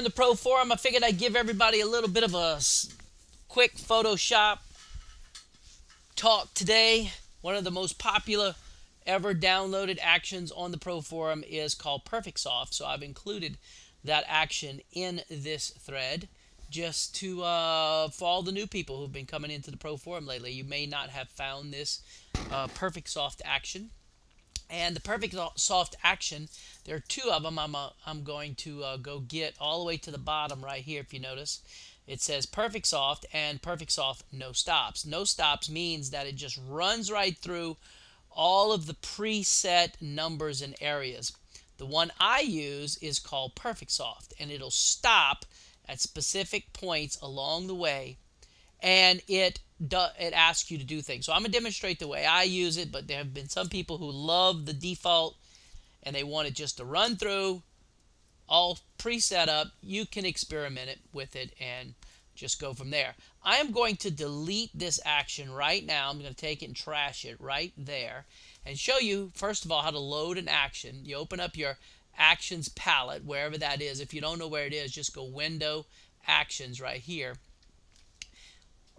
On the Pro Forum, I figured I'd give everybody a little bit of a quick Photoshop talk today. One of the most popular ever downloaded actions on the Pro Forum is called Perfect Soft, so I've included that action in this thread just to for all the new people who've been coming into the Pro Forum lately. You may not have found this Perfect Soft action. And the Perfect Soft action, there are two of them. I'm going to go get all the way to the bottom right here. If you notice, it says Perfect Soft and Perfect Soft no stops. No stops means that it just runs right through all of the preset numbers and areas. The one I use is called Perfect Soft, and it'll stop at specific points along the way, and it asks you to do things. So I'm going to demonstrate the way I use it, but there have been some people who love the default and they want it just to run through all preset up. You can experiment it with it and just go from there. I am going to delete this action right now. I'm going to take it and trash it right there and show you, first of all, how to load an action. You open up your Actions palette, wherever that is. If you don't know where it is, just go Window, Actions right here.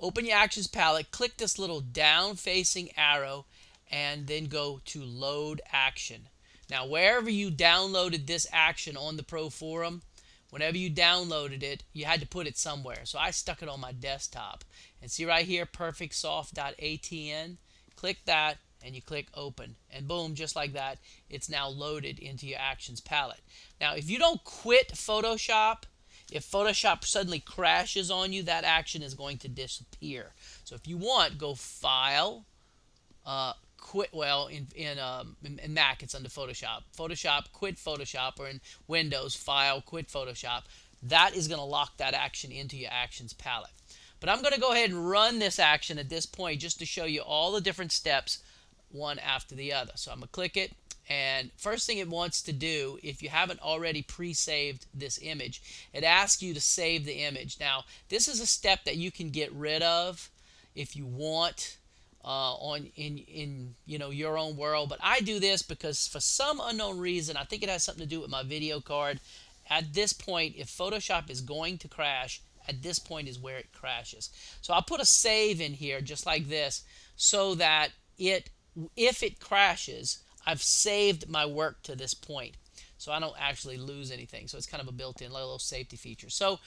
Open your Actions palette, click this little down facing arrow, and then go to Load Action. Now, wherever you downloaded this action on the Pro Forum, whenever you downloaded it, you had to put it somewhere. So I stuck it on my desktop. And see right here, perfectsoft.atn. Click that, and you click Open. And boom, just like that, it's now loaded into your Actions palette. Now, if you don't quit Photoshop, if Photoshop suddenly crashes on you, that action is going to disappear. So if you want, go File, quit. Well, in Mac, it's under Photoshop. Photoshop, quit Photoshop, or in Windows, File, quit Photoshop. That is going to lock that action into your Actions palette. But I'm going to go ahead and run this action at this point just to show you all the different steps, one after the other. So I'm going to click it. And first thing it wants to do, if you haven't already pre-saved this image, it asks you to save the image. Now, this is a step that you can get rid of if you want in your own world. But I do this because for some unknown reason, I think it has something to do with my video card. At this point, if Photoshop is going to crash, at this point is where it crashes. So I'll put a save in here just like this so that if it crashes, I've saved my work to this point, so I don't actually lose anything. So it's kind of a built-in little safety feature. So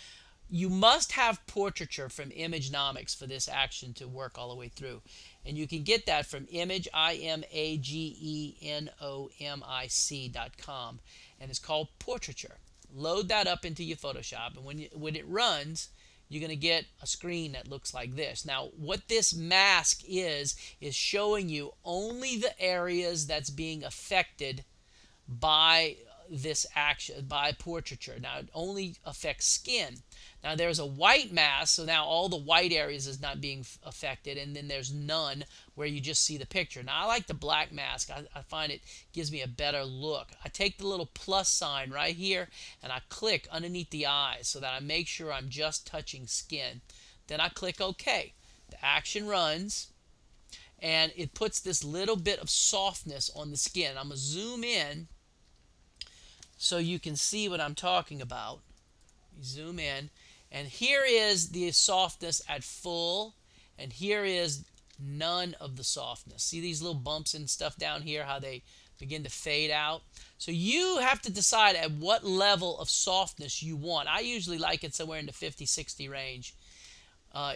you must have Portraiture from Imagenomics for this action to work all the way through. And you can get that from imagenomic.com, and it's called Portraiture. Load that up into your Photoshop, and when it runs, you're going to get a screen that looks like this. Now, what this mask is showing you only the areas that's being affected by this action, by Portraiture. Now, it only affects skin. Now, there's a white mask, so now all the white areas is not being affected, and then there's none where you just see the picture. Now, I like the black mask. I find it gives me a better look. I take the little plus sign right here, and I click underneath the eyes so that I make sure I'm just touching skin. Then I click OK. The action runs, and it puts this little bit of softness on the skin. I'm going to zoom in so you can see what I'm talking about. Zoom in, and here is the softness at full, and here is none of the softness. See these little bumps and stuff down here, how they begin to fade out? So you have to decide at what level of softness you want. I usually like it somewhere in the 50-60 range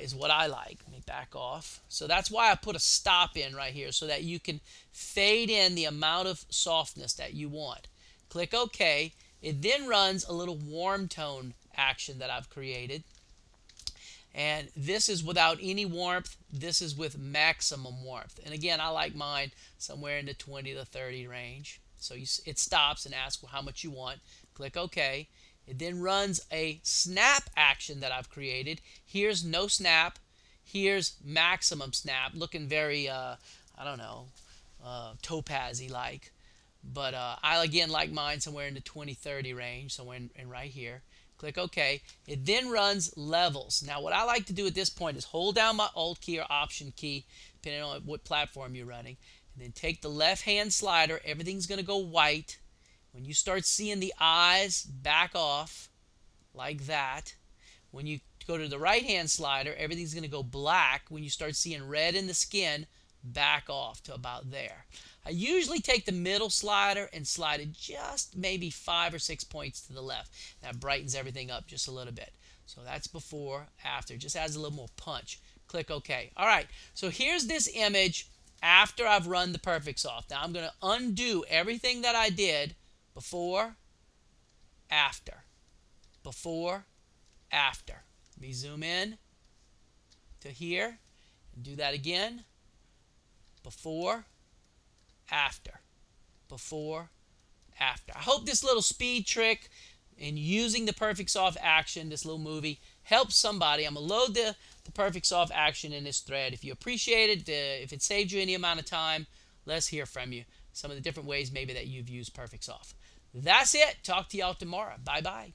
is what I like. Let me back off. So that's why I put a stop in right here so that you can fade in the amount of softness that you want. Click OK. It then runs a little warm tone action that I've created. And this is without any warmth. This is with maximum warmth. And again, I like mine somewhere in the 20 to 30 range. So it stops and asks how much you want. Click OK. It then runs a snap action that I've created. Here's no snap. Here's maximum snap. Looking very, I don't know, topaz-y like. But I, again, like mine somewhere in the 20-30 range, somewhere in right here. Click OK. It then runs levels. Now, what I like to do at this point is hold down my Alt key or Option key, depending on what platform you're running, and then take the left-hand slider. Everything's going to go white. When you start seeing the eyes back off, like that. When you go to the right hand slider, everything's going to go black. When you start seeing red in the skin, back off to about there. I usually take the middle slider and slide it just maybe 5 or 6 points to the left. That brightens everything up just a little bit. So that's before, after. Just adds a little more punch. Click OK. All right, so here's this image after I've run the Perfect Soft. Now I'm going to undo everything that I did before, after, before, after. Let me zoom in to here and do that again. Before, after, before, after. I hope this little speed trick in using the Perfect Soft action, this little movie, helps somebody. I'm going to load the Perfect Soft action in this thread. If you appreciate it, if it saved you any amount of time, let's hear from you. Some of the different ways maybe that you've used Perfect Soft. That's it. Talk to y'all tomorrow. Bye-bye.